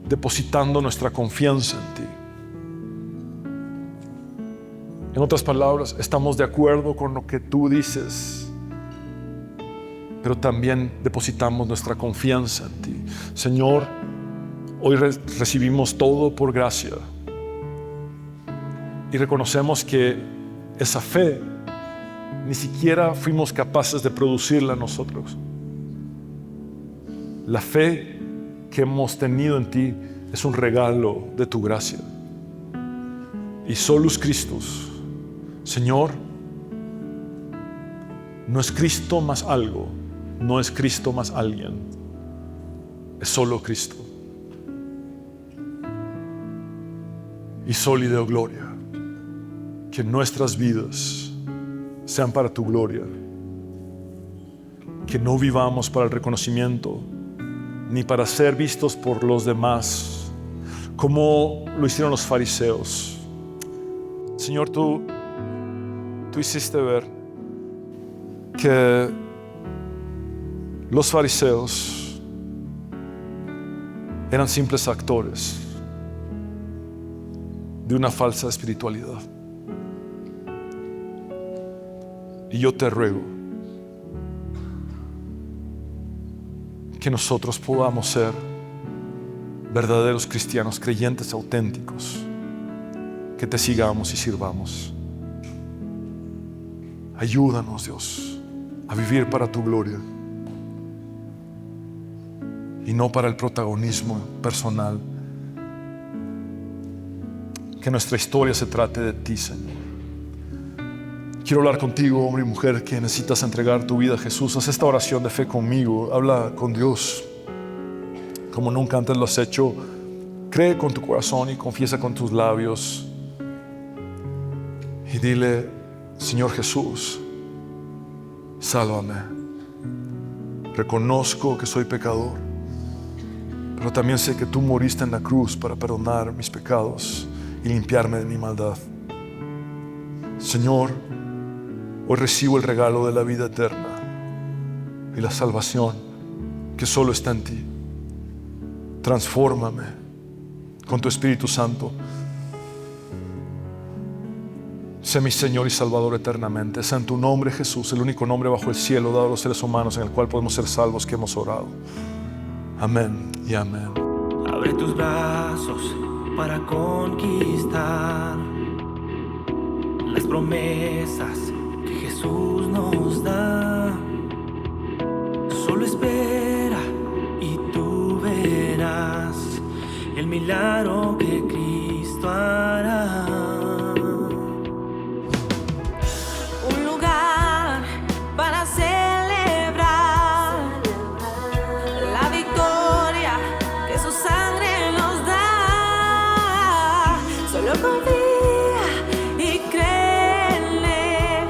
depositando nuestra confianza en ti. En otras palabras, estamos de acuerdo con lo que tú dices, pero también depositamos nuestra confianza en ti. Señor, hoy recibimos todo por gracia y reconocemos que esa fe ni siquiera fuimos capaces de producirla nosotros. La fe que hemos tenido en ti es un regalo de tu gracia. Y solus Christus, Señor, no es Cristo más algo, no es Cristo más alguien, es solo Cristo. Y soli Deo gloria, que nuestras vidas sean para tu gloria, que no vivamos para el reconocimiento ni para ser vistos por los demás, como lo hicieron los fariseos. Señor, tú hiciste ver que los fariseos eran simples actores de una falsa espiritualidad. Y yo te ruego que nosotros podamos ser verdaderos cristianos, creyentes auténticos, que te sigamos y sirvamos. Ayúdanos, Dios, a vivir para tu gloria y no para el protagonismo personal. Que nuestra historia se trate de ti, Señor. Quiero hablar contigo, hombre y mujer, que necesitas entregar tu vida a Jesús. Haz esta oración de fe conmigo. Habla con Dios como nunca antes lo has hecho. Cree con tu corazón y confiesa con tus labios. Y dile: Señor Jesús, sálvame. Reconozco que soy pecador, pero también sé que tú moriste en la cruz para perdonar mis pecados y limpiarme de mi maldad. Señor, hoy recibo el regalo de la vida eterna y la salvación que solo está en ti. Transfórmame con tu Espíritu Santo. Sé mi Señor y Salvador eternamente. Es en tu nombre, Jesús, el único nombre bajo el cielo dado a los seres humanos en el cual podemos ser salvos, que hemos orado. Amén y amén. Abre tus brazos para conquistar las promesas que Jesús nos da. Solo espera y tú verás el milagro que Cristo hará. Un lugar para celebrar la victoria que su sangre nos da. Solo confía y créele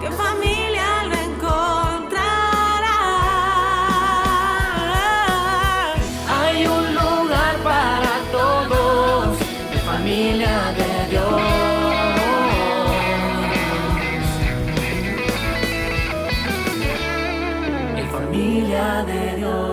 que en familia lo encontrará. Hay un lugar para todos, en familia de Dios. En familia de Dios.